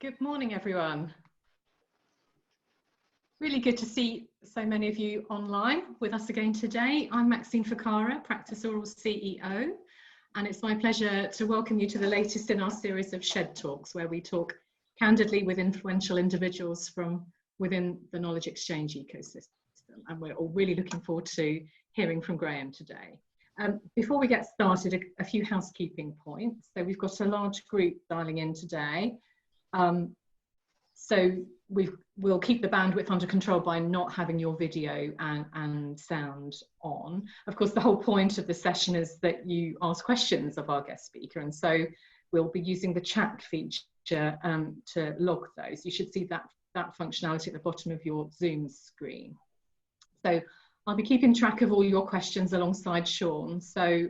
Good morning, everyone. Really good to see so many of you online with us again today. I'm Maxine Fakara, PraxisAuril CEO, and it's my pleasure to welcome you to the latest in our series of SHEDTalks, where we talk candidly with influential individuals from within the knowledge exchange ecosystem. And we're all really looking forward to hearing from Graeme today. Before we get started, a few housekeeping points. So we've got a large group dialing in today. So we'll keep the bandwidth under control by not having your video and sound on. Of course, the whole point of the session is that you ask questions of our guest speaker, and so we'll be using the chat feature to log those. You should see that functionality at the bottom of your Zoom screen. So I'll be keeping track of all your questions alongside Sean. So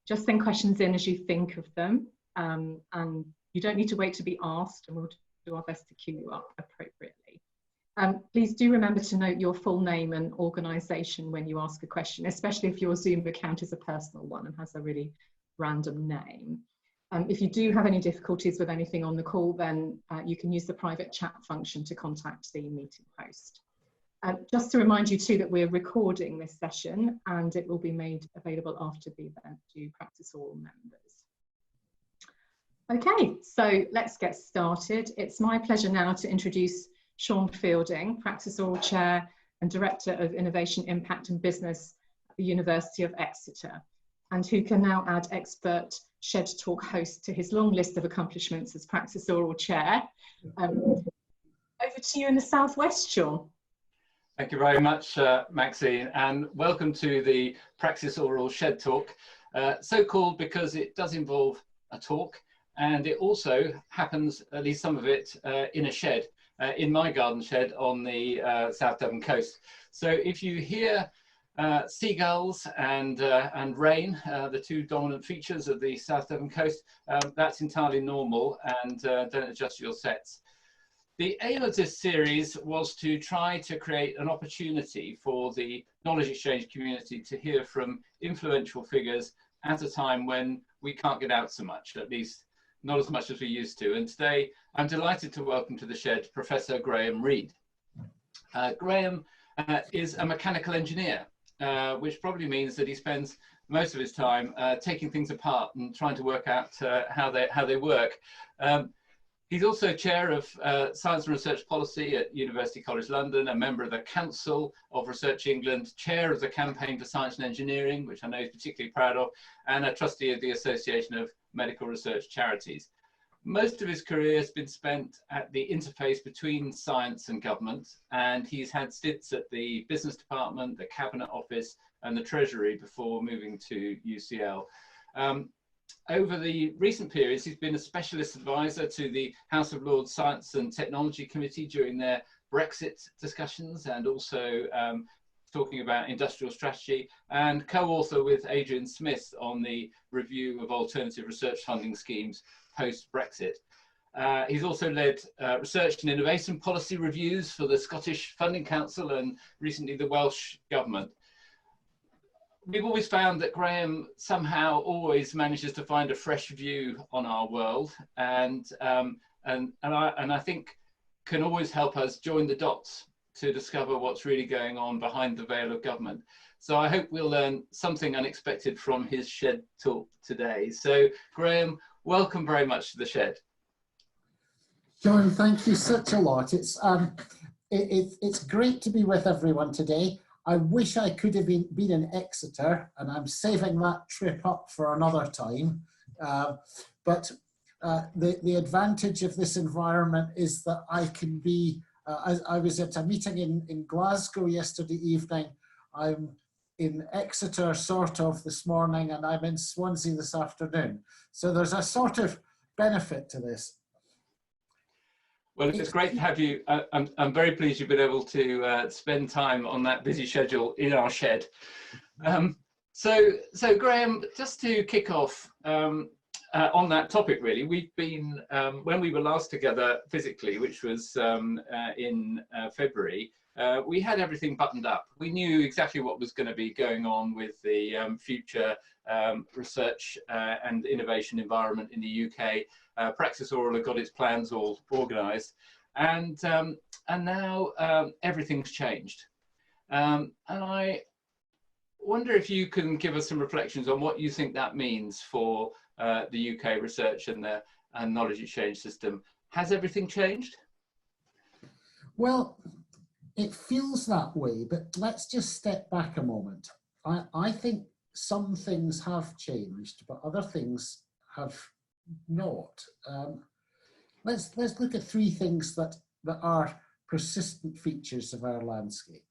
just send questions in as you think of them, and you don't need to wait to be asked, and we'll do our best to queue you up appropriately. Please do remember to note your full name and organisation when you ask a question, especially if your Zoom account is a personal one and has a really random name. If you do have any difficulties with anything on the call, then you can use the private chat function to contact the meeting host. Just to remind you too that we're recording this session and it will be made available after the event to PraxisAuril members. Okay, so let's get started. It's my pleasure now to introduce Sean Fielding, PraxisAuril Chair and Director of Innovation, Impact and Business at the University of Exeter, and who can now add expert SHEDTalk host to his long list of accomplishments as PraxisAuril Chair. Over to you in the Southwest, Sean. Thank you very much, Maxine, and welcome to the PraxisAuril SHEDTalk, so called because it does involve a talk, and it also happens, at least some of it, in a shed, in my garden shed on the South Devon coast. So if you hear seagulls and rain, the two dominant features of the South Devon coast, that's entirely normal, and don't adjust your sets. The aim of this series was to try to create an opportunity for the knowledge exchange community to hear from influential figures at a time when we can't get out so much, at least not as much as we used to. And today I'm delighted to welcome to the shed Professor Graeme Reid. Graeme is a mechanical engineer, which probably means that he spends most of his time taking things apart and trying to work out how they work. He's also chair of Science and Research Policy at University College London, a member of the Council of Research England, chair of the Campaign for Science and Engineering, which I know he's particularly proud of, and a trustee of the Association of Medical Research Charities. Most of his career has been spent at the interface between science and government, and he's had stints at the Business Department, the Cabinet Office, and the Treasury before moving to UCL. Over the recent periods, he's been a specialist advisor to the House of Lords Science and Technology Committee during their Brexit discussions, and also talking about industrial strategy, and co-author with Adrian Smith on the review of alternative research funding schemes post-Brexit. He's also led research and innovation policy reviews for the Scottish Funding Council and recently the Welsh Government. We've always found that Graeme somehow always manages to find a fresh view on our world, and I think can always help us join the dots to discover what's really going on behind the veil of government. So I hope we'll learn something unexpected from his shed talk today. So Graeme, welcome very much to the shed. Sean, thank you such a lot. It's great to be with everyone today. I wish I could have been in Exeter, and I'm saving that trip up for another time. But the advantage of this environment is that I can be, I was at a meeting in Glasgow yesterday evening. I'm in Exeter sort of this morning, and I'm in Swansea this afternoon. So there's a sort of benefit to this. Well, it's great to have you. I'm very pleased you've been able to spend time on that busy schedule in our shed. So Graeme, just to kick off on that topic, really, we've been, when we were last together physically, which was in February, we had everything buttoned up. We knew exactly what was going to be going on with the future research and innovation environment in the UK. PraxisAuril have got its plans all organised, and now everything's changed. And I wonder if you can give us some reflections on what you think that means for the UK research and the knowledge exchange system. Has everything changed? Well, it feels that way, but let's just step back a moment. I think some things have changed, but other things have not. Let's look at three things that are persistent features of our landscape.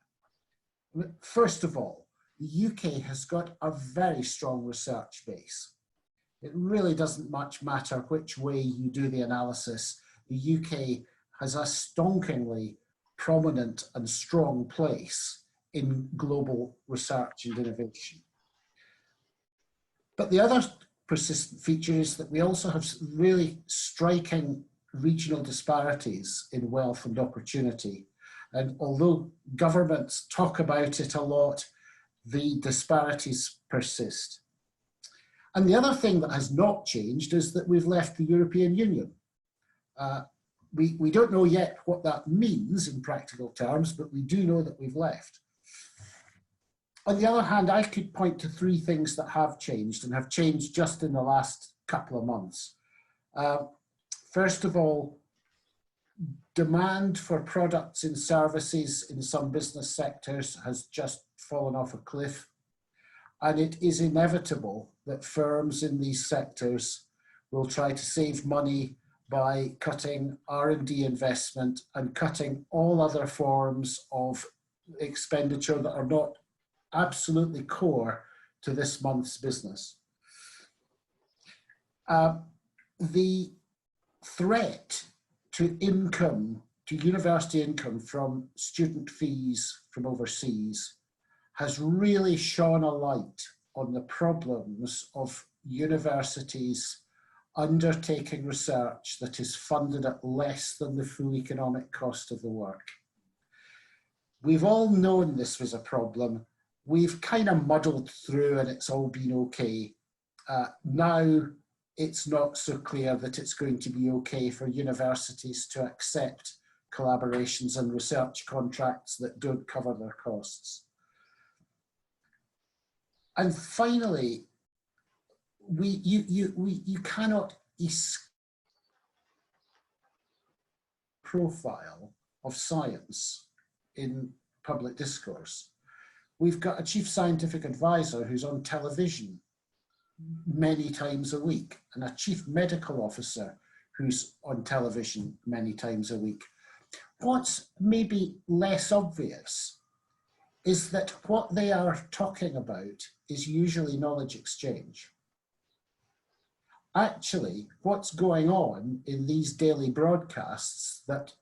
First of all, the UK has got a very strong research base. It really doesn't much matter which way you do the analysis. The UK has a stonkingly prominent and strong place in global research and innovation. But the other persistent feature is that we also have really striking regional disparities in wealth and opportunity. And although governments talk about it a lot, the disparities persist. And the other thing that has not changed is that we've left the European Union. We don't know yet what that means in practical terms, but we do know that we've left. On the other hand, I could point to three things that have changed and have changed just in the last couple of months. First of all, demand for products and services in some business sectors has just fallen off a cliff. And it is inevitable that firms in these sectors will try to save money by cutting R&D investment and cutting all other forms of expenditure that are not absolutely core to this month's business. The threat to income, to university income from student fees from overseas has really shone a light on the problems of universities undertaking research that is funded at less than the full economic cost of the work. We've all known this was a problem. We've kind of muddled through and it's all been okay. Now it's not so clear that it's going to be okay for universities to accept collaborations and research contracts that don't cover their costs. And finally, you cannot profile of science in public discourse. We've got a chief scientific advisor who's on television many times a week, and a chief medical officer who's on television many times a week. What's maybe less obvious is that what they are talking about is usually knowledge exchange. Actually, what's going on in these daily broadcasts that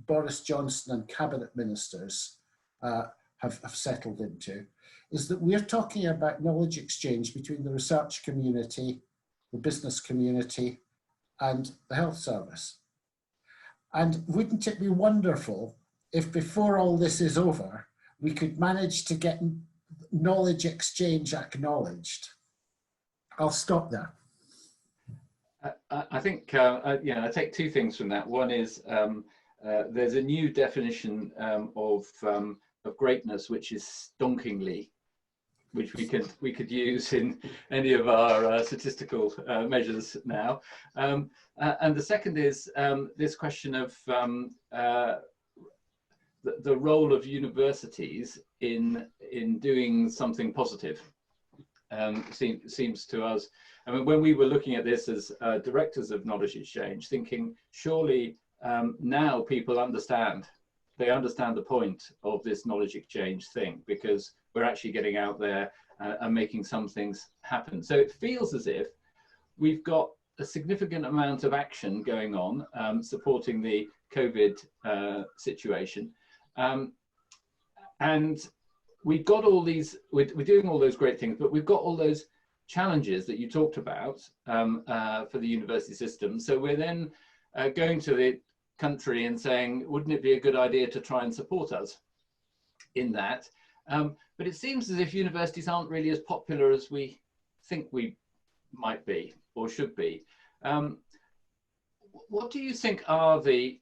Boris Johnson and cabinet ministers have settled into is that we're talking about knowledge exchange between the research community, the business community, and the health service. And wouldn't it be wonderful if before all this is over, we could manage to get knowledge exchange acknowledged? I'll stop there. I think, I take two things from that. One is there's a new definition of greatness, which is stonkingly, which we could use in any of our statistical measures now. And the second is this question of the role of universities in doing something positive. Seems to us, I mean, when we were looking at this as directors of knowledge exchange, thinking surely now people understand. They understand the point of this knowledge exchange thing because we're actually getting out there and making some things happen. So it feels as if we've got a significant amount of action going on supporting the COVID situation. And we've got all these, we're doing all those great things, but we've got all those challenges that you talked about for the university system. So we're then going to the country and saying, wouldn't it be a good idea to try and support us in that? But it seems as if universities aren't really as popular as we think we might be or should be. What do you think are the,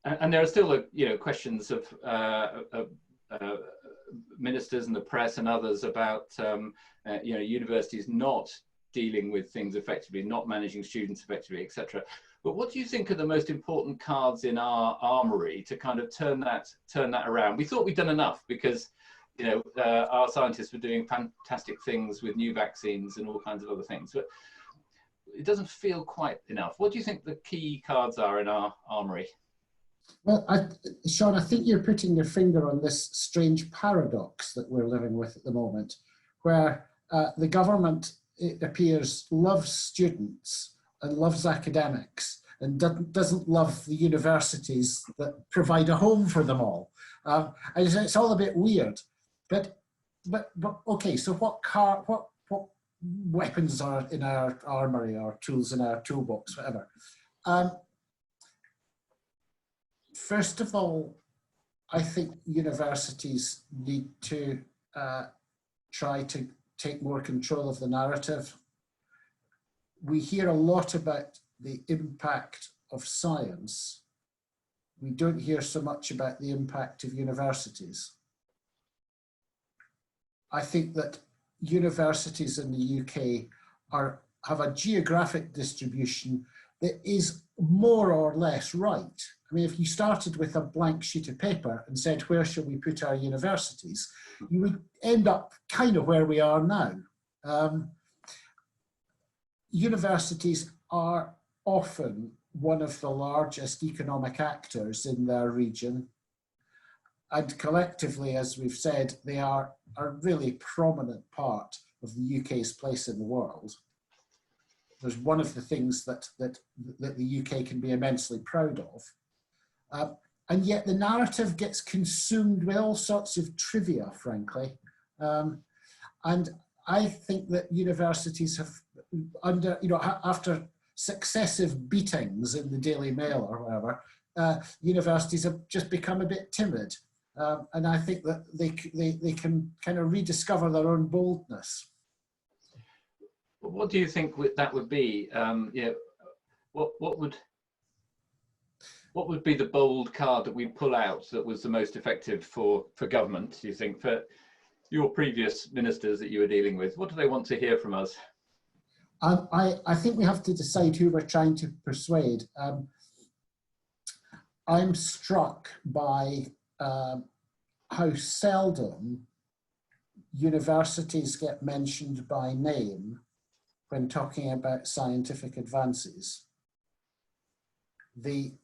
and there are still questions of ministers and the press and others about universities not dealing with things effectively, not managing students effectively, etc. But what do you think are the most important cards in our armoury to kind of turn that around? We thought we'd done enough because our scientists were doing fantastic things with new vaccines and all kinds of other things, but it doesn't feel quite enough. What do you think the key cards are in our armoury? Well, Sean, I think you're putting your finger on this strange paradox that we're living with at the moment, where the government, it appears, loves students and loves academics and doesn't love the universities that provide a home for them all. And it's all a bit weird. But okay, so what weapons are in our armoury or tools in our toolbox, whatever? First of all, I think universities need to try to take more control of the narrative. We hear a lot about the impact of science. We don't hear so much about the impact of universities. I think that universities in the UK have a geographic distribution that is more or less right. I mean, if you started with a blank sheet of paper and said, where shall we put our universities? You would end up kind of where we are now. Universities are often one of the largest economic actors in their region. And collectively, as we've said, they are a really prominent part of the UK's place in the world. There's one of the things that the UK can be immensely proud of. And yet the narrative gets consumed with all sorts of trivia, frankly. And I think that universities have, after successive beatings in the Daily Mail or whatever, universities have just become a bit timid. And I think that they can kind of rediscover their own boldness. What do you think that would be? What would be the bold card that we pull out that was the most effective for government, do you think, for your previous ministers that you were dealing with? What do they want to hear from us? I think we have to decide who we're trying to persuade. I'm struck by how seldom universities get mentioned by name when talking about scientific advances. They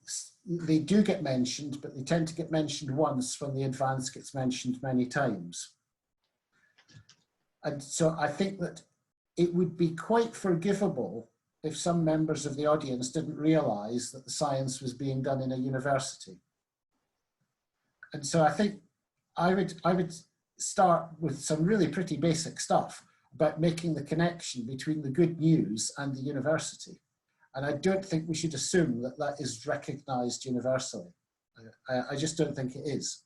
do get mentioned, but they tend to get mentioned once when the advance gets mentioned many times. And so I think that it would be quite forgivable if some members of the audience didn't realise that the science was being done in a university. And so I think I would start with some really pretty basic stuff about making the connection between the good news and the university. And I don't think we should assume that that is recognised universally. I just don't think it is.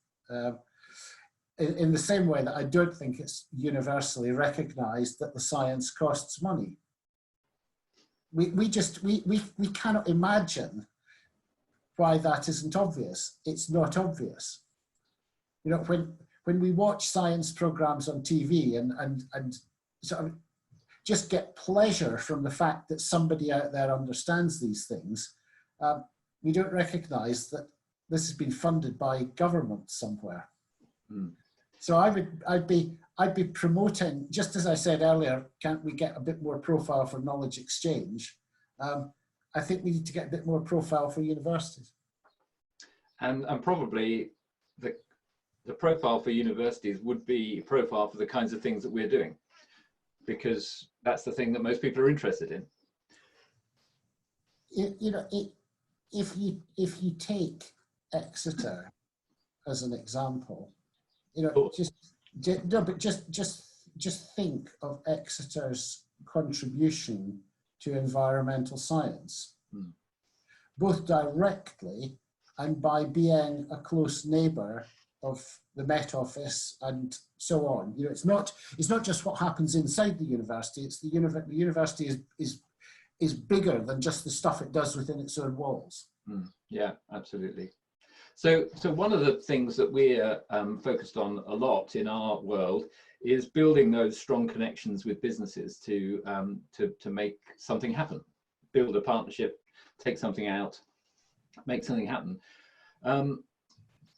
In the same way that I don't think it's universally recognised that the science costs money. We cannot imagine why that isn't obvious. It's not obvious. You know, when we watch science programmes on TV and sort of just get pleasure from the fact that somebody out there understands these things, we don't recognise that this has been funded by government somewhere. Mm. So I'd be promoting, just as I said earlier, can't we get a bit more profile for knowledge exchange? I think we need to get a bit more profile for universities. And probably the profile for universities would be profile for the kinds of things that we're doing, because that's the thing that most people are interested in. If you take Exeter as an example, just think of Exeter's contribution to environmental science, both directly and by being a close neighbour of the Met Office and so on. You know, it's not just what happens inside the university. It's the university is bigger than just the stuff it does within its own walls. Yeah, absolutely. So one of the things that we're focused on a lot in our world is building those strong connections with businesses to make something happen, build a partnership, take something out, make something happen.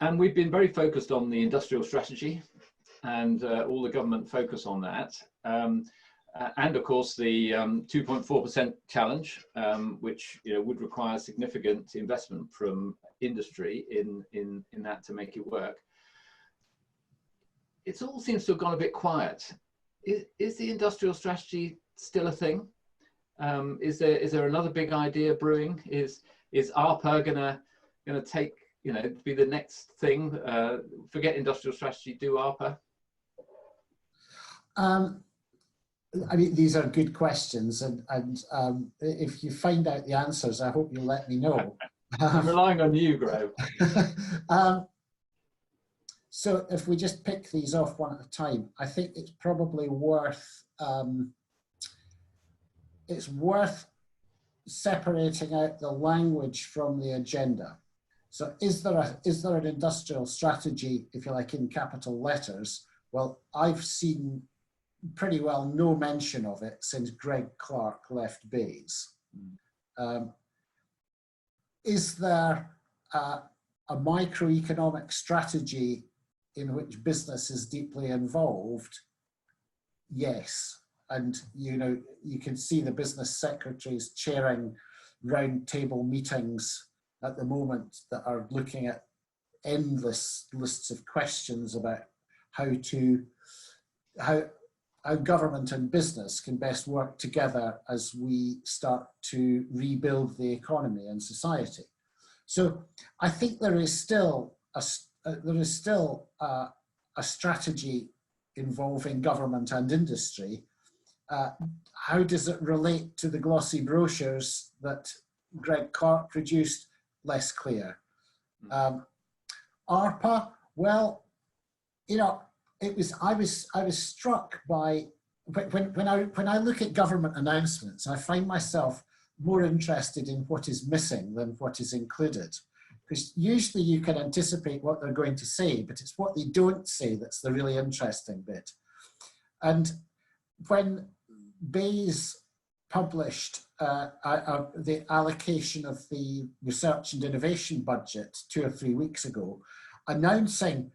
And we've been very focused on the industrial strategy and all the government focus on that. And of course the 2.4% challenge, which would require significant investment from industry in that to make it work. It all seems to have gone a bit quiet. Is the industrial strategy still a thing? Is there another big idea brewing? Is ARPA gonna take, be the next thing? Forget industrial strategy, do ARPA? I mean, these are good questions, and if you find out the answers, I hope you'll let me know. I'm relying on you, Graeme. So if we just pick these off one at a time, I think it's probably worth separating out the language from the agenda. So is there an industrial strategy, if you like, in capital letters? Well, I've seen pretty well no mention of it since Greg Clark left Bayes. Is there a microeconomic strategy in which business is deeply involved? Yes. And you can see the business secretaries chairing round table meetings at the moment that are looking at endless lists of questions about how government and business can best work together as we start to rebuild the economy and society. So I think there is still a strategy involving government and industry. How does it relate to the glossy brochures that Greg Clark produced? Less clear. ARPA, well, I was struck by when I look at government announcements, I find myself more interested in what is missing than what is included, because usually you can anticipate what they're going to say, but it's what they don't say that's the really interesting bit. And when Bayes published the allocation of the research and innovation budget 2 or 3 weeks ago, announcing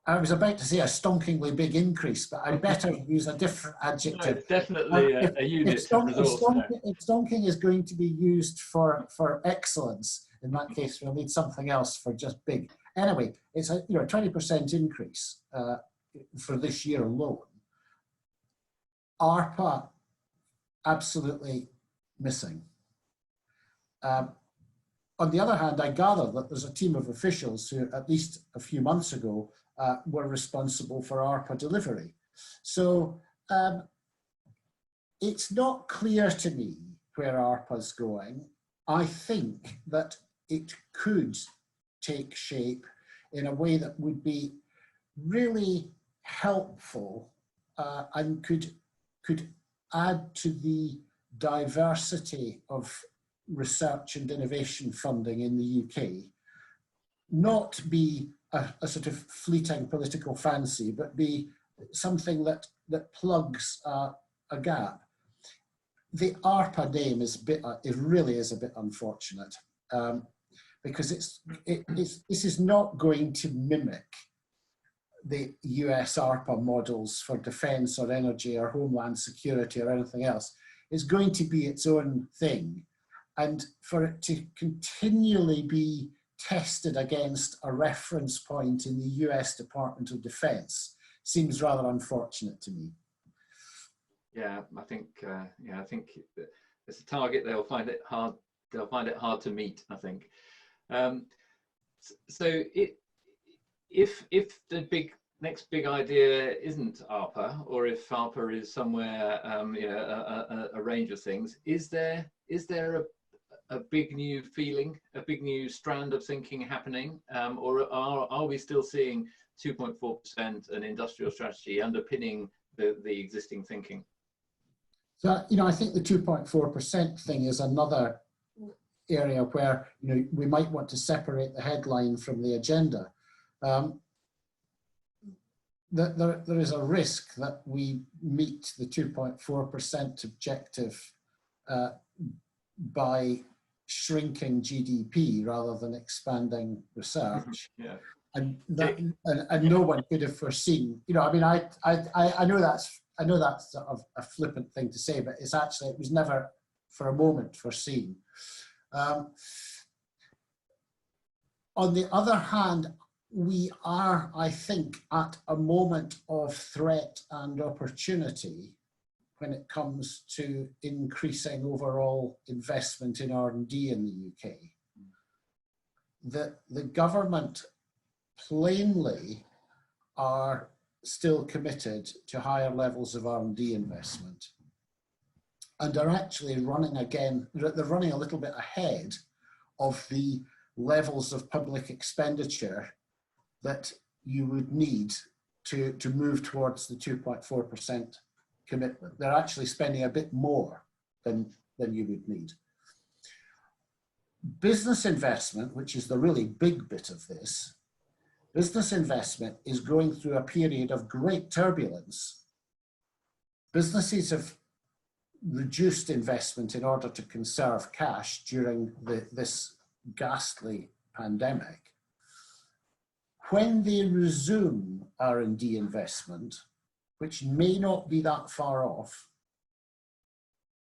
I was about to say a stonkingly big increase, but I'd better use a different adjective. No, it's definitely a unit of resource. If stonking is going to be used for excellence, in that case we'll need something else for just big. Anyway, it's a 20% increase for this year alone. ARPA, absolutely missing. On the other hand, I gather that there's a team of officials who, at least a few months ago, were responsible for ARPA delivery. So it's not clear to me where ARPA's going. I think that it could take shape in a way that would be really helpful and could add to the diversity of research and innovation funding in the UK, not be a sort of fleeting political fancy, but be something that plugs a gap. The ARPA name is it really is a bit unfortunate, because this is not going to mimic the US ARPA models for defense or energy or homeland security or anything else. It's going to be its own thing. And for it to continually be tested against a reference point in the US Department of Defense seems rather unfortunate to me. Yeah, I think it's a target they'll find it hard. They'll find it hard to meet, I think. So if the next big idea isn't ARPA, or if ARPA is somewhere, a range of things, is there big new feeling, a big new strand of thinking happening, or are we still seeing 2.4% an industrial strategy underpinning the existing thinking? So, you know, I think the 2.4% thing is another area where, you know, we might want to separate the headline from the agenda. There is a risk that we meet the 2.4% objective by shrinking GDP rather than expanding research. Yeah. And no one could have foreseen, you know, I mean, I know that's sort of a flippant thing to say, but it's actually, it was never for a moment foreseen. On the other hand, we are, I think, at a moment of threat and opportunity when it comes to increasing overall investment in R&D in the UK. The government plainly are still committed to higher levels of R&D investment and are actually running again, they're running a little bit ahead of the levels of public expenditure that you would need to move towards the 2.4% commitment. They're actually spending a bit more than you would need. Business investment, which is the really big bit of this, business investment is going through a period of great turbulence. Businesses have reduced investment in order to conserve cash during this ghastly pandemic. When they resume R&D investment, which may not be that far off,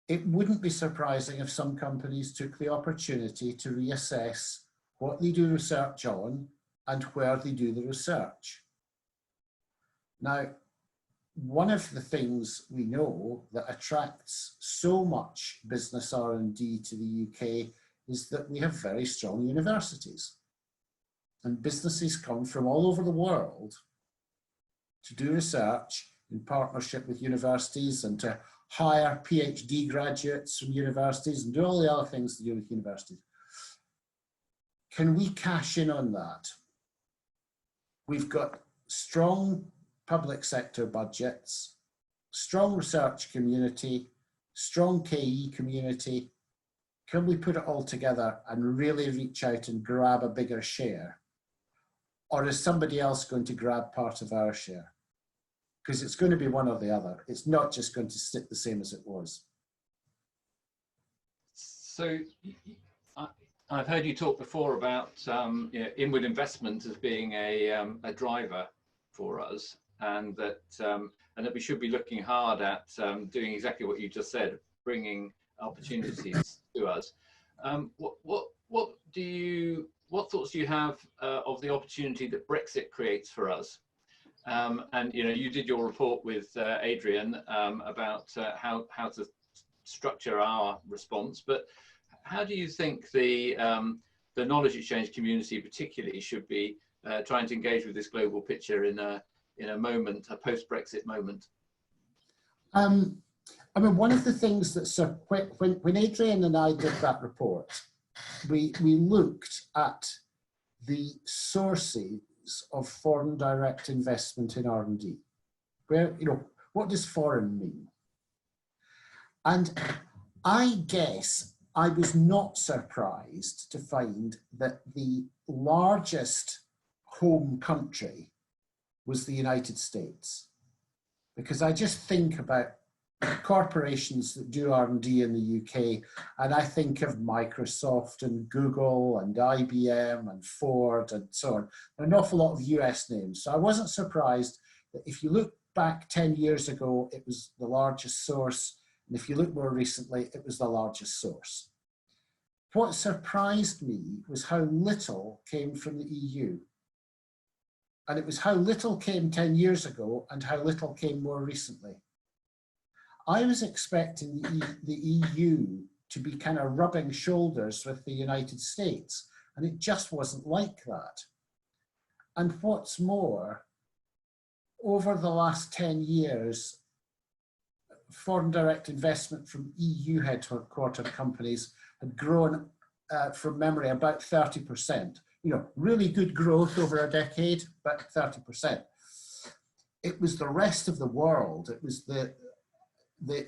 it wouldn't be surprising if some companies took the opportunity to reassess what they do research on and where they do the research. Now, one of the things we know that attracts so much business R&D to the UK is that we have very strong universities. And businesses come from all over the world to do research in partnership with universities and to hire PhD graduates from universities and do all the other things to do with universities. Can we cash in on that? We've got strong public sector budgets, strong research community, strong KE community. Can we put it all together and really reach out and grab a bigger share? Or is somebody else going to grab part of our share? Because it's going to be one or the other. It's not just going to sit the same as it was. So I've heard you talk before about you know, inward investment as being a driver for us, and that we should be looking hard at doing exactly what you just said, bringing opportunities to us. What thoughts do you have of the opportunity that Brexit creates for us? And you know, you did your report with Adrian about how to structure our response, but how do you think the knowledge exchange community particularly should be trying to engage with this global picture in a moment, a post-Brexit moment? I mean, one of the things that when Adrian and I did that report, we looked at the sources of foreign direct investment in R&D. Where, you know, what does foreign mean? And I guess I was not surprised to find that the largest home country was the United States, because I just think about corporations that do R&D in the UK, and I think of Microsoft and Google and IBM and Ford and so on, an awful lot of US names. So I wasn't surprised that if you look back 10 years ago, it was the largest source, and if you look more recently, it was the largest source. What surprised me was how little came from the EU. And it was how little came 10 years ago and how little came more recently. I was expecting the EU to be kind of rubbing shoulders with the United States, and it just wasn't like that. And what's more, over the last 10 years, foreign direct investment from EU headquartered companies had grown from memory about 30%. You know, really good growth over a decade, but 30%. It was the rest of the world. It was the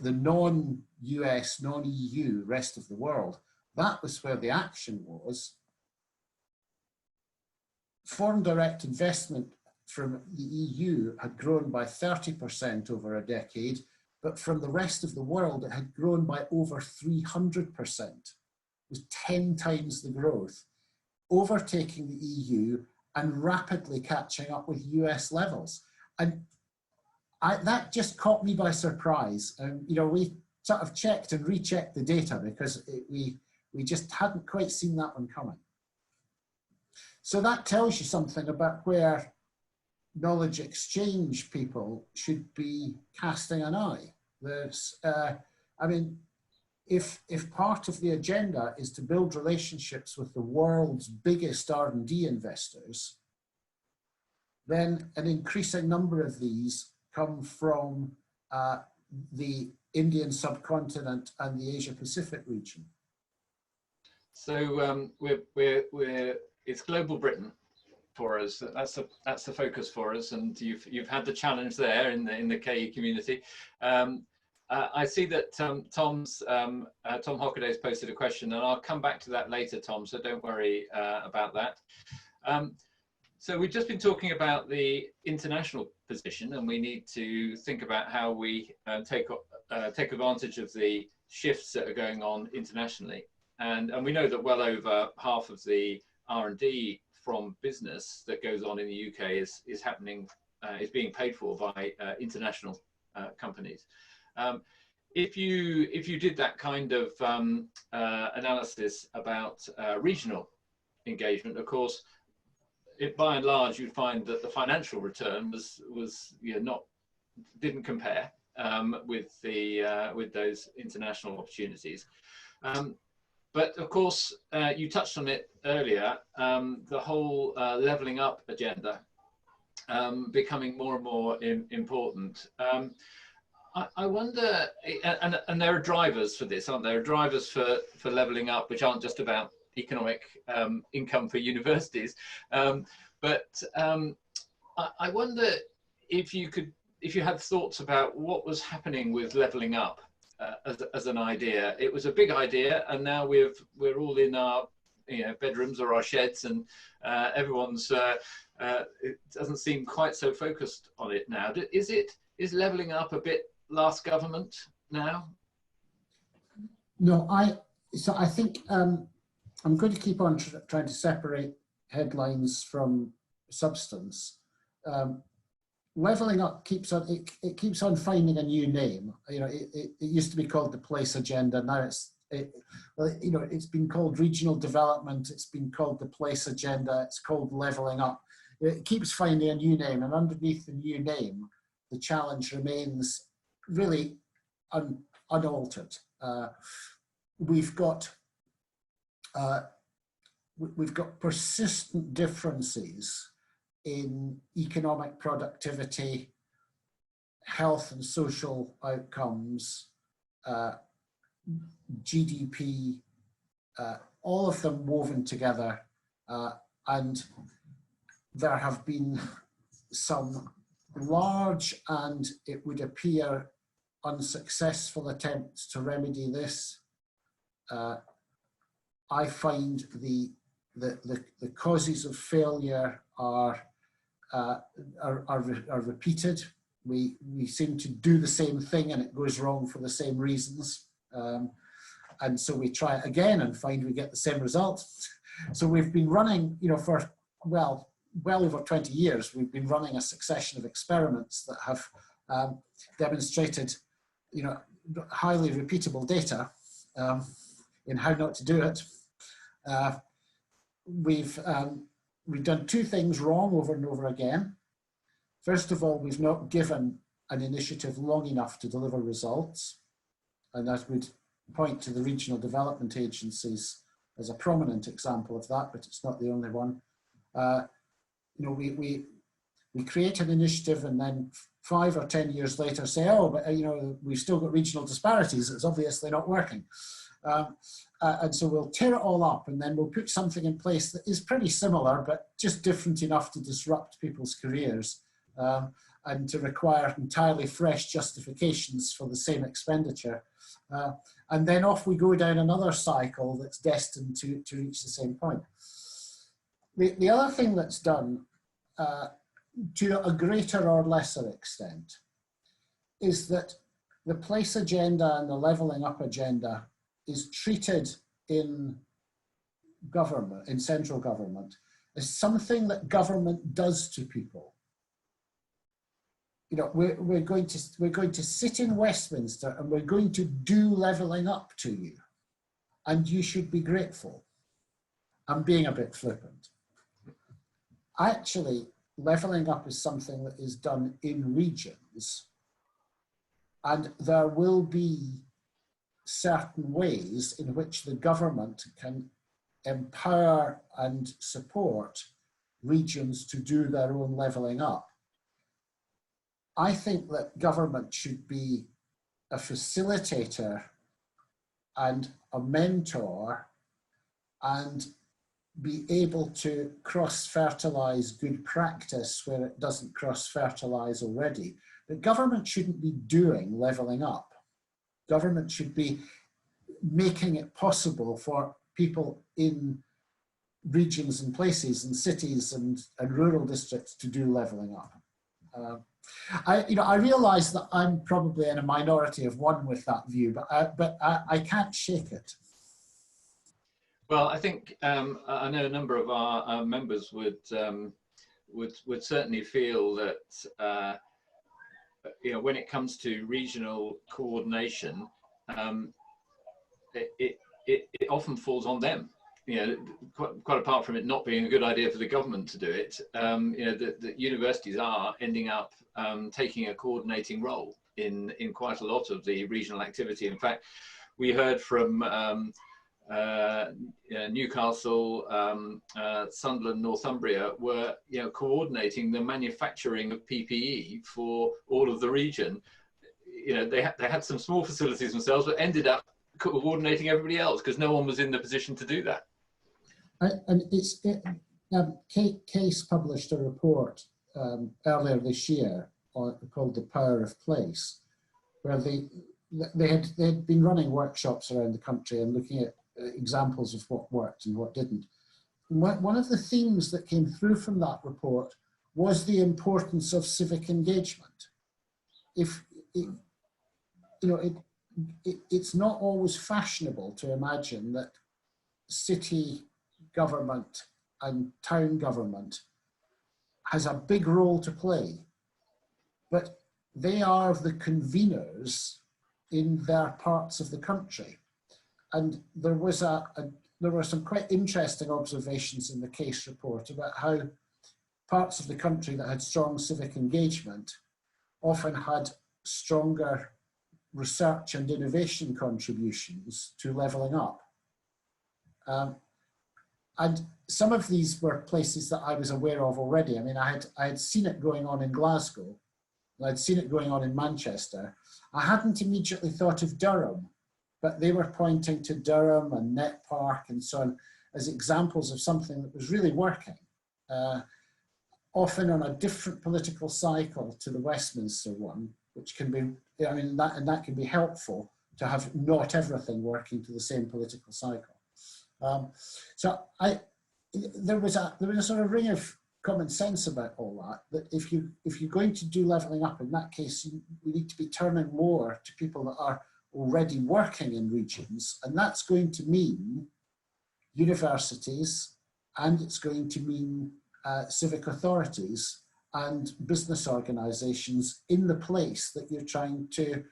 non-US, non-EU rest of the world. That was where the action was. Foreign direct investment from the EU had grown by 30% over a decade, but from the rest of the world, it had grown by over 300%. It was 10 times the growth, overtaking the EU and rapidly catching up with US levels. And that just caught me by surprise. You know, we sort of checked and rechecked the data because we just hadn't quite seen that one coming. So that tells you something about where knowledge exchange people should be casting an eye. There's, I mean, if part of the agenda is to build relationships with the world's biggest R&D investors, then an increasing number of these come from the Indian subcontinent and the Asia Pacific region. So it's global Britain for us. That's the focus for us, and you've had the challenge there in the KE community. I see that Tom Hockaday has posted a question, and I'll come back to that later, Tom. So don't worry about that. So we've just been talking about the international position, and we need to think about how we take advantage of the shifts that are going on internationally. And we know that well over half of the R&D from business that goes on in the UK is happening, is being paid for by international companies. If you did that kind of analysis about regional engagement, of course, by and large, you'd find that the financial return was didn't compare with those international opportunities. But of course, you touched on it earlier, the whole levelling up agenda becoming more and more important. I wonder, and there are drivers for this, aren't there? Drivers for levelling up, which aren't just about economic income for universities. But I wonder if you had thoughts about what was happening with levelling up as an idea. It was a big idea, and now we're all in our bedrooms or our sheds, and everyone's it doesn't seem quite so focused on it now. Is levelling up a bit last government now? No, I think I'm going to keep on trying to separate headlines from substance. Levelling up keeps on finding a new name. You know, it used to be called the place agenda. Now it's been called regional development. It's been called the place agenda. It's called levelling up. It keeps finding a new name, and underneath the new name, the challenge remains really unaltered. We've got persistent differences in economic productivity, health and social outcomes, GDP, all of them woven together, and there have been some large and, it would appear, unsuccessful attempts to remedy this. I find the causes of failure are repeated. We seem to do the same thing and it goes wrong for the same reasons. And so we try it again and find we get the same result. So we've been running, for well over 20 years, we've been running a succession of experiments that have demonstrated, highly repeatable data in how not to do it. We've done two things wrong over and over again. First of all, we've not given an initiative long enough to deliver results, and that would point to the regional development agencies as a prominent example of that, but it's not the only one. We create an initiative and then 5 or 10 years later say, oh, but we've still got regional disparities. It's obviously not working. And so we'll tear it all up and then we'll put something in place that is pretty similar, but just different enough to disrupt people's careers and to require entirely fresh justifications for the same expenditure. And then off we go down another cycle that's destined to reach the same point. The other thing that's done to a greater or lesser extent is that the place agenda and the levelling up agenda is treated in government, in central government, as something that government does to people. We're going to sit in Westminster and we're going to do levelling up to you, and you should be grateful. I'm being a bit flippant. Actually, levelling up is something that is done in regions, and there will be certain ways in which the government can empower and support regions to do their own levelling up. I think that government should be a facilitator and a mentor and be able to cross-fertilise good practice where it doesn't cross-fertilise already. But government shouldn't be doing levelling up. Government should be making it possible for people in regions and places and cities and rural districts to do levelling up. I realise that I'm probably in a minority of one with that view, but I can't shake it. Well, I think I know a number of our members would certainly feel that when it comes to regional coordination, it often falls on them. Quite apart from it not being a good idea for the government to do it, the universities are ending up taking a coordinating role in quite a lot of the regional activity. In fact, we heard from Newcastle, Sunderland, Northumbria were coordinating the manufacturing of PPE for all of the region. They had some small facilities themselves, but ended up coordinating everybody else because no one was in the position to do that. And Case published a report earlier this year called The Power of Place, where they had been running workshops around the country and looking at examples of what worked and what didn't. And one of the themes that came through from that report was the importance of civic engagement. It's not always fashionable to imagine that city government and town government has a big role to play, but they are the conveners in their parts of the country. And there were some quite interesting observations in the Case report about how parts of the country that had strong civic engagement often had stronger research and innovation contributions to levelling up. And some of these were places that I was aware of already. I mean, I had seen it going on in Glasgow, and I'd seen it going on in Manchester. I hadn't immediately thought of Durham, but they were pointing to Durham and Net Park and so on as examples of something that was really working, often on a different political cycle to the Westminster one, which can be, that can be helpful to have not everything working to the same political cycle. So there was a sort of ring of common sense about all that if you're going to do levelling up, in that case, we need to be turning more to people that are already working in regions, and that's going to mean universities, and it's going to mean civic authorities and business organisations in the place that you're trying to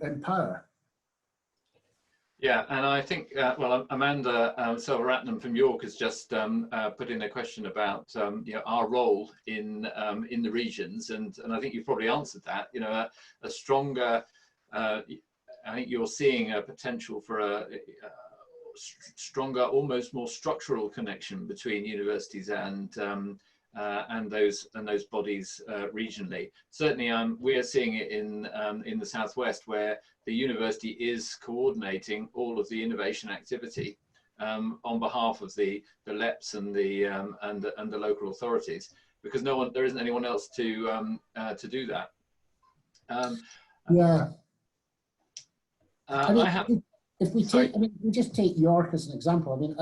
empower. Yeah, and I think, well, Amanda Silver-Ratnam from York has just put in a question about our role in the regions, and I think you've probably answered that. A stronger, I think you're seeing a potential for a stronger, almost more structural connection between universities and and those bodies regionally. Certainly, we are seeing it in the southwest, where the university is coordinating all of the innovation activity on behalf of the LEPs and the local authorities, because there isn't anyone else to do that. Yeah. If we sorry. take, we just take York as an example. I mean,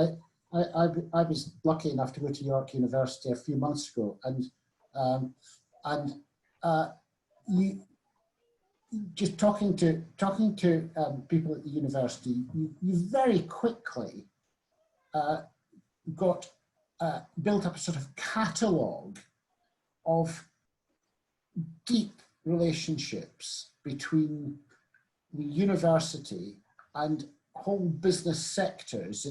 I was lucky enough to go to York University a few months ago, and you just talking to people at the university, you very quickly got built up a sort of catalogue of deep relationships between the university and whole business sectors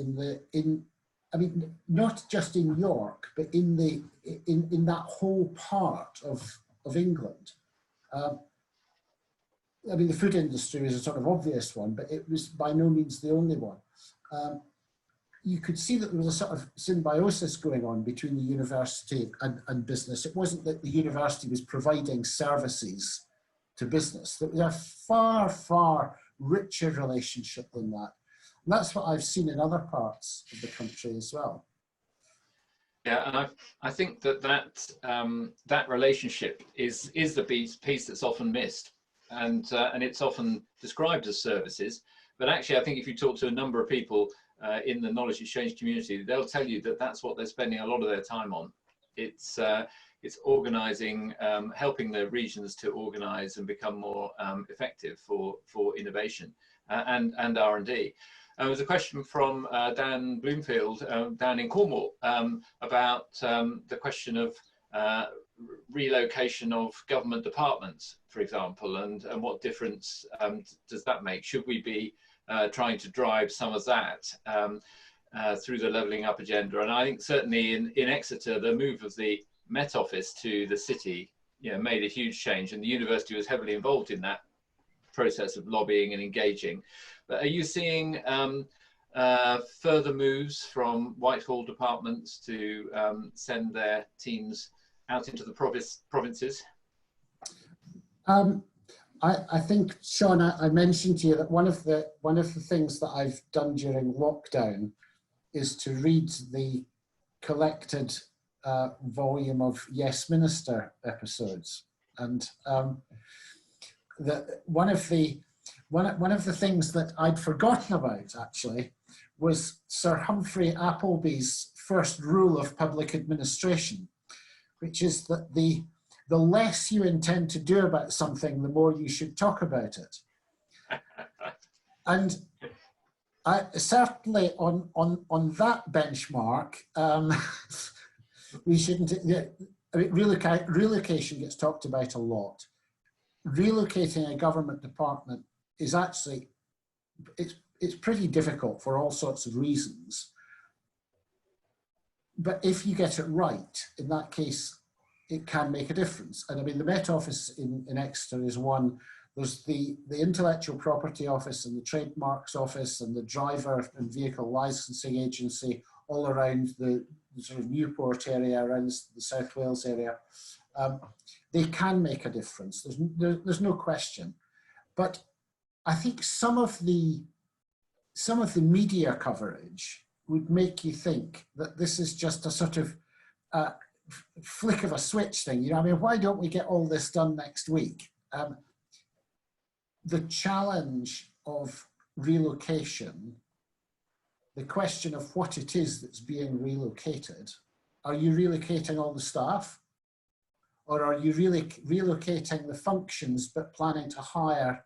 I mean, not just in York, but in that whole part of England. I mean, the food industry is a sort of obvious one, but it was by no means the only one. You could see that there was a sort of symbiosis going on between the university and business. It wasn't that the university was providing services to business. There was a far, far richer relationship than that. And that's what I've seen in other parts of the country as well. Yeah, and I think that relationship is the piece that's often missed, and it's often described as services. But actually, I think if you talk to a number of people in the knowledge exchange community, they'll tell you that that's what they're spending a lot of their time on. It's organising, helping the regions to organise and become more effective for innovation and R&D. There was a question from Dan Bloomfield down in Cornwall about the question of relocation of government departments, for example, and what difference does that make? Should we be trying to drive some of that through the levelling up agenda? And I think certainly in Exeter, the move of the Met Office to the city, made a huge change, and the university was heavily involved in that process of lobbying and engaging. But are you seeing further moves from Whitehall departments to send their teams out into the provinces? I think, Sean, I mentioned to you that one of the things that I've done during lockdown is to read the collected volume of Yes Minister episodes, and one of the things that I'd forgotten about actually was Sir Humphrey Appleby's first rule of public administration, which is that the less you intend to do about something, the more you should talk about it. And certainly on that benchmark, we shouldn't. I mean, relocation gets talked about a lot. Relocating a government department is actually, it's pretty difficult for all sorts of reasons. But if you get it right, in that case, it can make a difference. And I mean, the Met Office in Exeter is one. There's the Intellectual Property Office and the Trademarks Office and the Driver and Vehicle Licensing Agency all around the sort of Newport area, around the South Wales area. They can make a difference. There's no question. But I think some of the media coverage would make you think that this is just a sort of flick of a switch thing. I mean, why don't we get all this done next week? The challenge of relocation, the question of what it is that's being relocated. Are you relocating all the staff? Or are you really relocating the functions but planning to hire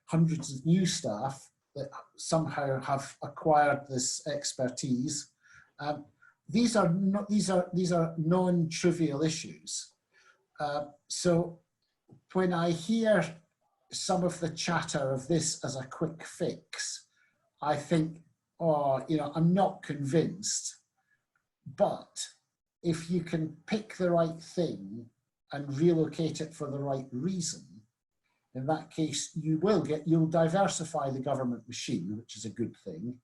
hundreds of new staff that somehow have acquired this expertise? These are non-trivial issues. So when I hear some of the chatter of this as a quick fix, I think, oh, I'm not convinced. But if you can pick the right thing and relocate it for the right reason, in that case, you'll diversify the government machine, which is a good thing.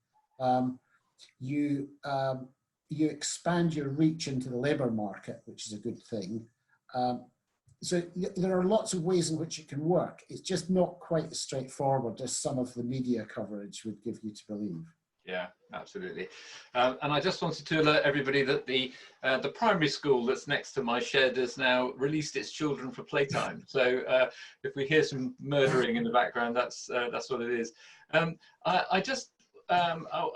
you expand your reach into the labour market, which is a good thing. So there are lots of ways in which it can work. It's just not quite as straightforward as some of the media coverage would give you to believe. Yeah, absolutely. And I just wanted to alert everybody that the primary school that's next to my shed has now released its children for playtime. So if we hear some murdering in the background, that's what it is. I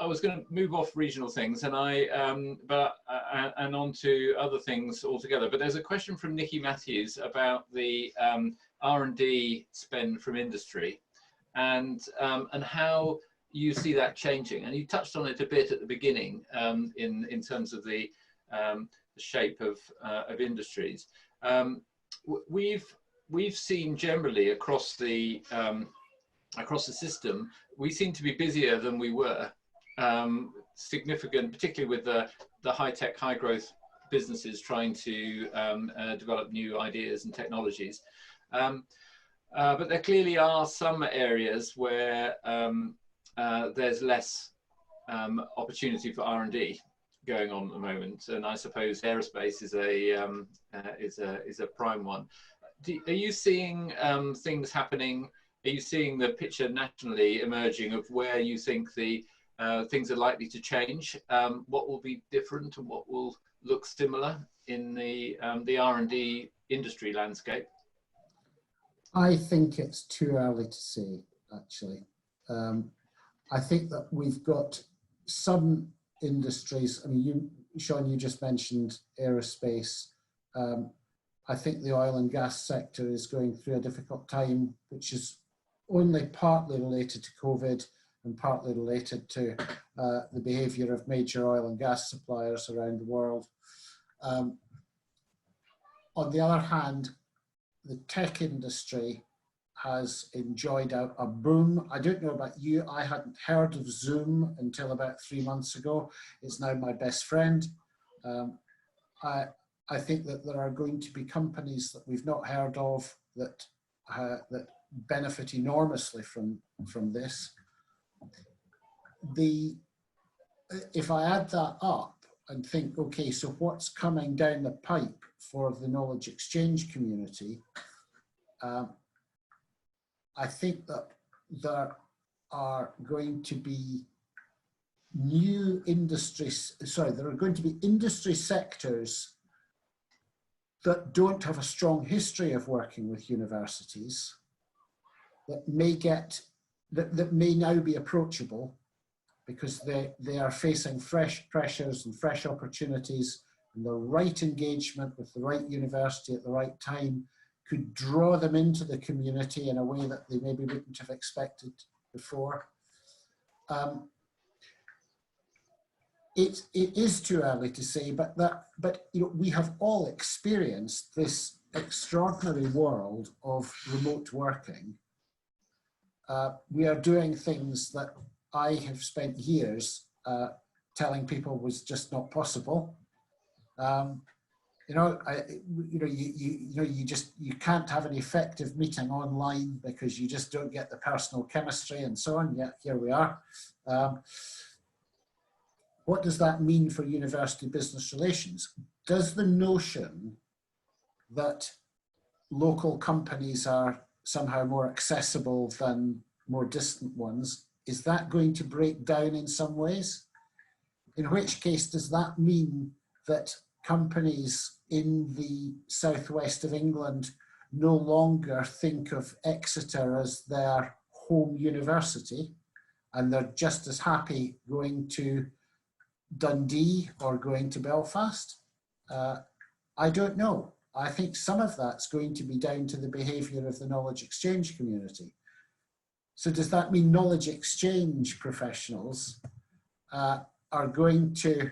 was going to move off regional things and and on to other things altogether. But there's a question from Nikki Matthews about the R&D spend from industry and how you see that changing, and you touched on it a bit at the beginning in terms of the shape of industries. We've seen generally across the system, we seem to be busier than we were. Significant, particularly with the high-tech, high-growth businesses trying to develop new ideas and technologies. But there clearly are some areas where there's less opportunity for R&D going on at the moment, and I suppose aerospace is a prime one. Are you seeing things happening? Are you seeing the picture nationally emerging of where you think the things are likely to change? What will be different and what will look similar in the R&D industry landscape? I think it's too early to say, actually. I think that we've got some industries, I mean, Sean, you just mentioned aerospace. I think the oil and gas sector is going through a difficult time, which is only partly related to COVID and partly related to the behaviour of major oil and gas suppliers around the world. On the other hand, the tech industry has enjoyed a boom. I don't know about you, I hadn't heard of Zoom until about 3 months ago. It's now my best friend. I think that there are going to be companies that we've not heard of that benefit enormously from this. If I add that up and think, okay, so what's coming down the pipe for the knowledge exchange community, I think that there are going to be there are going to be industry sectors that don't have a strong history of working with universities, that may now be approachable because they are facing fresh pressures and fresh opportunities, and the right engagement with the right university at the right time could draw them into the community in a way that they maybe wouldn't have expected before. It is too early to say, but you know, we have all experienced this extraordinary world of remote working. We are doing things that I have spent years telling people was just not possible. You can't have an effective meeting online because you just don't get the personal chemistry and so on. Yet here we are. What does that mean for university business relations? Does the notion that local companies are somehow more accessible than more distant ones, is that going to break down in some ways? In which case, does that mean that companies in the southwest of England no longer think of Exeter as their home university, and they're just as happy going to Dundee or going to Belfast? I don't know. I think some of that's going to be down to the behaviour of the knowledge exchange community. So does that mean knowledge exchange professionals are going to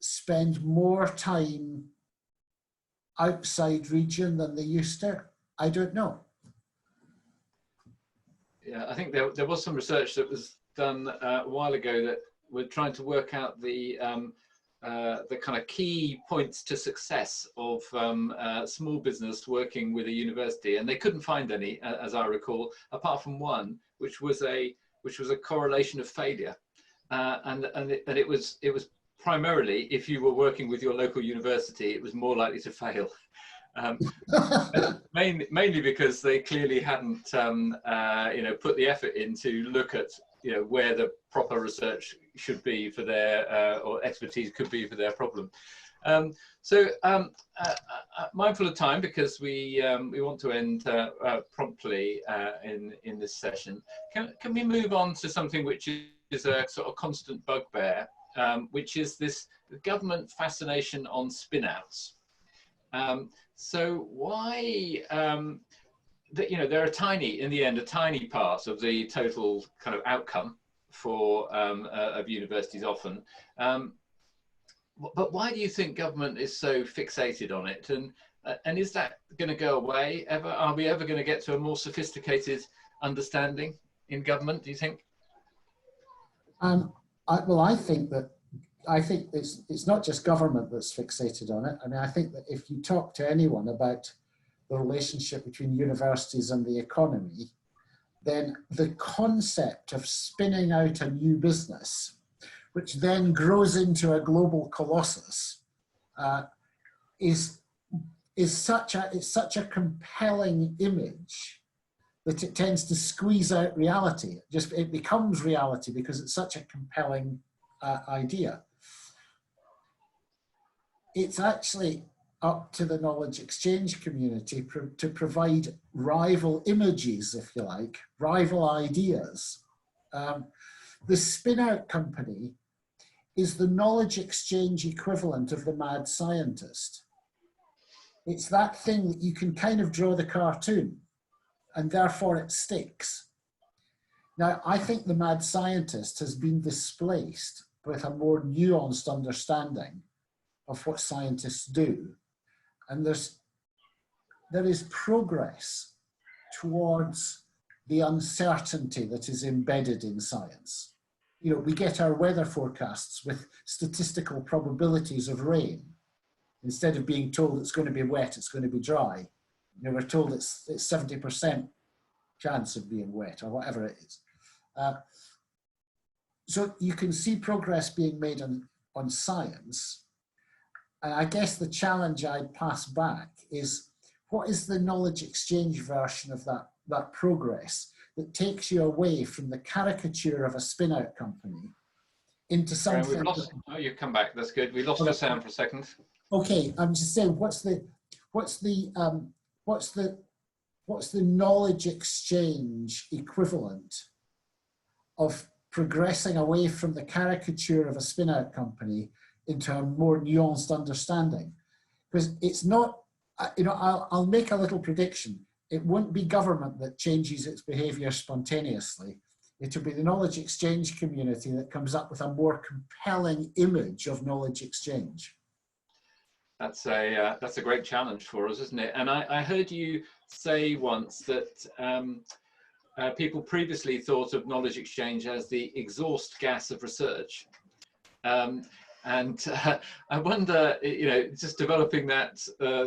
spend more time outside region than they used to? I don't know. Yeah, I think there was some research that was done a while ago that we're trying to work out the kind of key points to success of small business working with a university, and they couldn't find any, as I recall, apart from one, which was a correlation of failure, and it was primarily, if you were working with your local university, it was more likely to fail. Mainly because they clearly hadn't, put the effort in to look at, where the proper research should be for their, or expertise could be for their problem. Mindful of time, because we want to end promptly in this session, can we move on to something which is a sort of constant bugbear, which is this government fascination on spinouts. So why, they're in the end, a tiny part of the total kind of outcome for of universities often. But why do you think government is so fixated on it? And is that going to go away ever? Are we ever going to get to a more sophisticated understanding in government, do you think? I think it's not just government that's fixated on it. I mean, I think that if you talk to anyone about the relationship between universities and the economy, then the concept of spinning out a new business, which then grows into a global colossus, is such a compelling image that it tends to squeeze out reality. It becomes reality because it's such a compelling idea. It's actually up to the knowledge exchange community to provide rival images, if you like, rival ideas. The spin-out company is the knowledge exchange equivalent of the mad scientist. It's that thing that you can kind of draw the cartoon, and therefore it sticks. Now, I think the mad scientist has been displaced with a more nuanced understanding of what scientists do. And there is progress towards the uncertainty that is embedded in science. We get our weather forecasts with statistical probabilities of rain. Instead of being told it's going to be wet, it's going to be dry. We're told it's 70% chance of being wet, or whatever it is. So you can see progress being made on science. And I guess the challenge I'd pass back is, what is the knowledge exchange version of that progress that takes you away from the caricature of a spin-out company into something... Oh, you've come back, that's good. We lost your sound for a second. Okay, I'm just saying, what's the knowledge exchange equivalent of progressing away from the caricature of a spin-out company into a more nuanced understanding? Because it's not, I'll make a little prediction. It won't be government that changes its behavior spontaneously. It'll be the knowledge exchange community that comes up with a more compelling image of knowledge exchange. That's a great challenge for us, isn't it? And I heard you say once that people previously thought of knowledge exchange as the exhaust gas of research. And I wonder, just developing that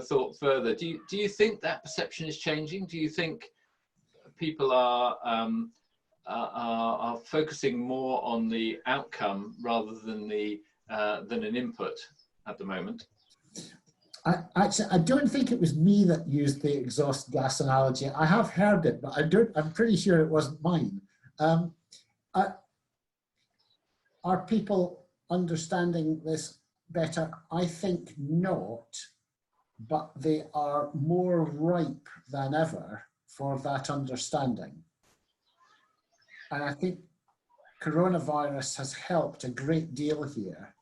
thought further, do you think that perception is changing? Do you think people are focusing more on the outcome rather than an input at the moment? I don't think it was me that used the exhaust gas analogy. I have heard it, but I'm pretty sure it wasn't mine. Are people understanding this better? I think not, but they are more ripe than ever for that understanding. And I think coronavirus has helped a great deal here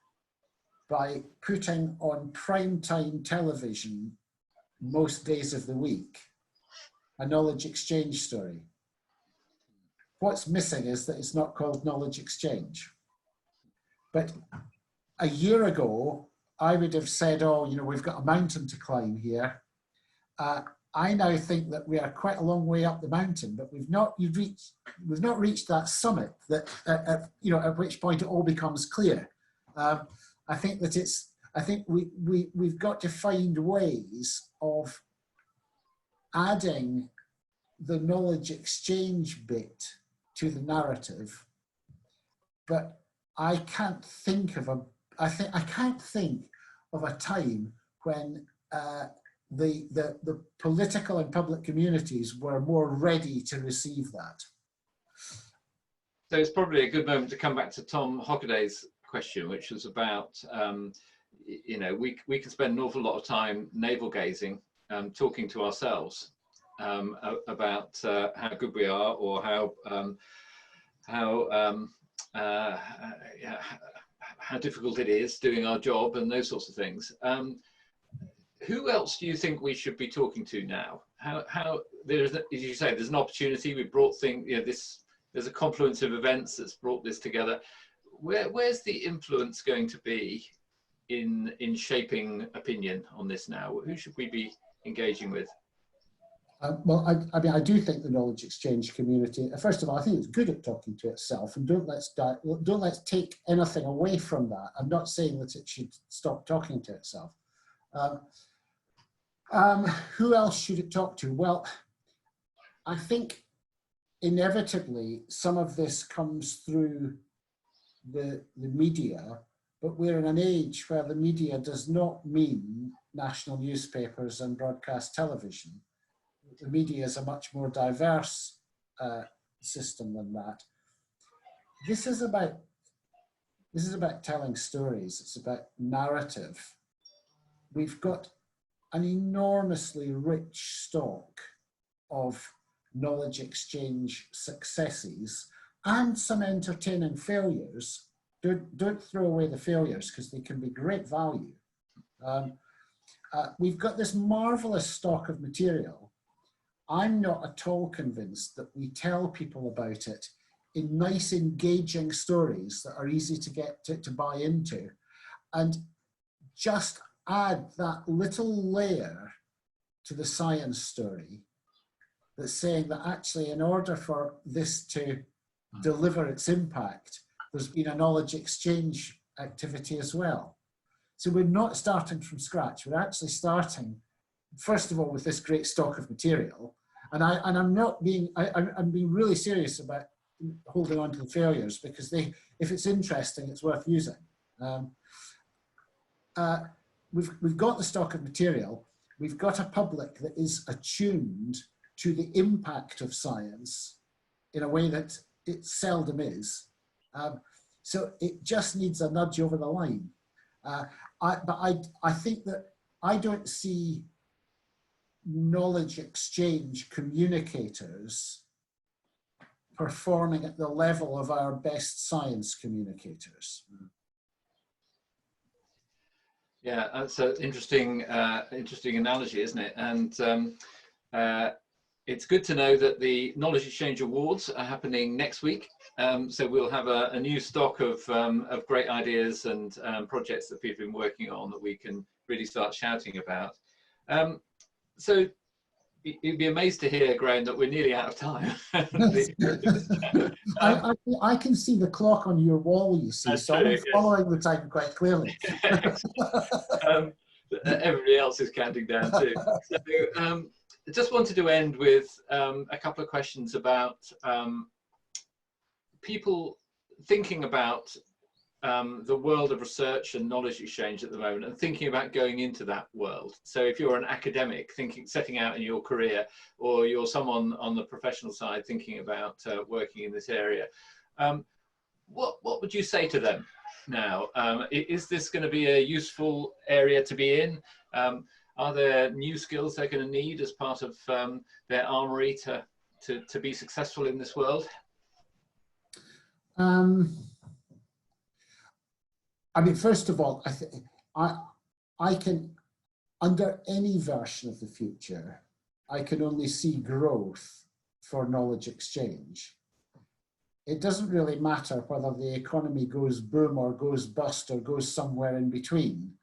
by putting on primetime television most days of the week a knowledge exchange story. What's missing is that it's not called knowledge exchange. But a year ago, I would have said, oh, we've got a mountain to climb here. I now think that we are quite a long way up the mountain, but we've not reached that summit that, at which point it all becomes clear. I think that we've got to find ways of adding the knowledge exchange bit to the narrative, but I can't think of a I can't think of a time when the political and public communities were more ready to receive that. So it's probably a good moment to come back to Tom Hockaday's question, which was about, you know, we can spend an awful lot of time navel gazing, talking to ourselves about how good we are, or how difficult it is doing our job and those sorts of things. Who else do you think we should be talking to now? How there's, as you say, there's an opportunity. We brought things, you know, there's a confluence of events that's brought this together. Where's the influence going to be in shaping opinion on this now? Who should we be engaging with? Well, I mean, I do think the knowledge exchange community, first of all, I think it's good at talking to itself, and don't let's take anything away from that. I'm not saying that it should stop talking to itself. Who else should it talk to? Well, I think inevitably some of this comes through the media, but we're in an age where the media does not mean national newspapers and broadcast television. The media is a much more diverse system than that. This is about telling stories. It's about narrative. We've got an enormously rich stock of knowledge exchange successes and some entertaining failures. Don't throw away the failures, because they can be great value. We've got this marvelous stock of material. I'm not at all convinced that we tell people about it in nice, engaging stories that are easy to get to buy into, and just add that little layer to the science story that's saying that actually, in order for this to deliver its impact, there's been a knowledge exchange activity as well. So we're not starting from scratch. We're actually starting, first of all, with this great stock of material. And I'm being really serious about holding on to the failures, because if it's interesting, it's worth using. We've got the stock of material. We've got a public that is attuned to the impact of science in a way that it seldom is. So it just needs a nudge over the line. But I think that I don't see knowledge exchange communicators performing at the level of our best science communicators. Yeah, that's an interesting analogy, isn't it? And it's good to know that the Knowledge Exchange Awards are happening next week. So we'll have a new stock of great ideas and projects that people have been working on that we can really start shouting about. So you'd be amazed to hear, Graeme, that we're nearly out of time. I can see the clock on your wall, you see, so I'm following the time quite clearly. Everybody else is counting down too. So I just wanted to end with a couple of questions about people thinking about the world of research and knowledge exchange at the moment, and thinking about going into that world. So if you're an academic setting out in your career, or you're someone on the professional side thinking about working in this area, what would you say to them now? Is this going to be a useful area to be in? Are there new skills they're going to need as part of their armoury to be successful in this world? I mean, first of all, I can, under any version of the future, I can only see growth for knowledge exchange. It doesn't really matter whether the economy goes boom or goes bust or goes somewhere in between.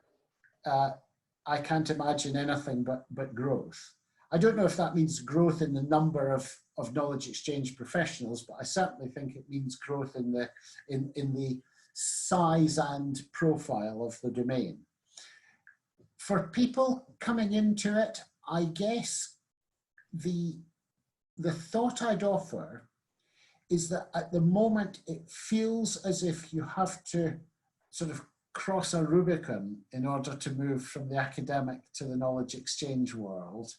I can't imagine anything but growth. I don't know if that means growth in the number of knowledge exchange professionals, but I certainly think it means growth in the size and profile of the domain. For people coming into it, I guess the thought I'd offer is that at the moment it feels as if you have to sort of cross a Rubicon in order to move from the academic to the knowledge exchange world,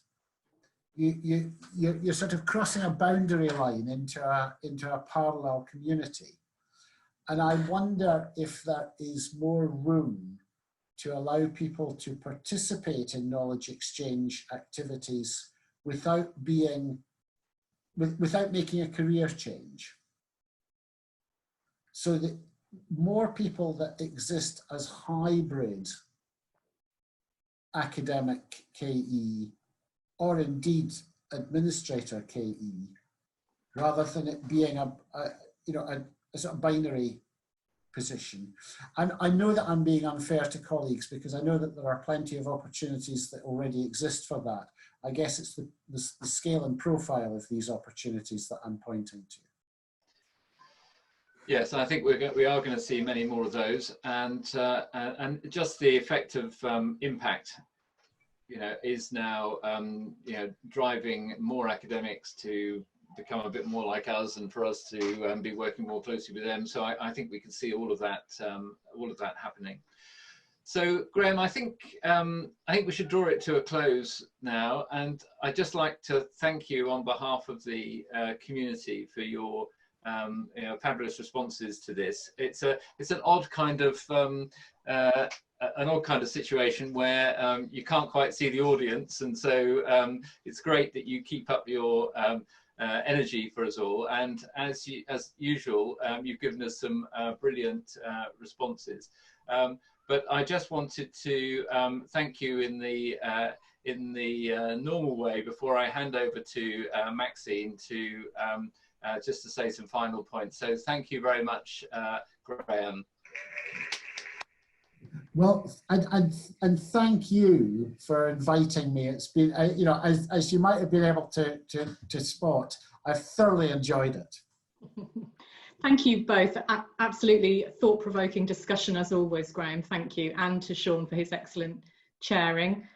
you're sort of crossing a boundary line into a parallel community. And I wonder if there is more room to allow people to participate in knowledge exchange activities without making a career change. So that more people that exist as hybrid academic KE, or indeed administrator KE, rather than it being a sort of binary position. And I know that I'm being unfair to colleagues because I know that there are plenty of opportunities that already exist for that. I guess it's the scale and profile of these opportunities that I'm pointing to. Yes, I think we are going to see many more of those, and just the effect of impact, is now driving more academics to become a bit more like us, and for us to be working more closely with them. So I think we can see all of that happening. So Graeme, I think we should draw it to a close now, and I'd just like to thank you on behalf of the community for your fabulous responses to this. It's an odd kind of situation where you can't quite see the audience, and so it's great that you keep up your energy for us all, and as usual you've given us some brilliant responses, but I just wanted to thank you in the normal way before I hand over to Maxine to just to say some final points. So thank you very much, Graeme. Well, and thank you for inviting me. It's been, as you might have been able to spot, I've thoroughly enjoyed it. Thank you both. Absolutely thought-provoking discussion as always, Graeme. Thank you, and to Sean for his excellent chairing.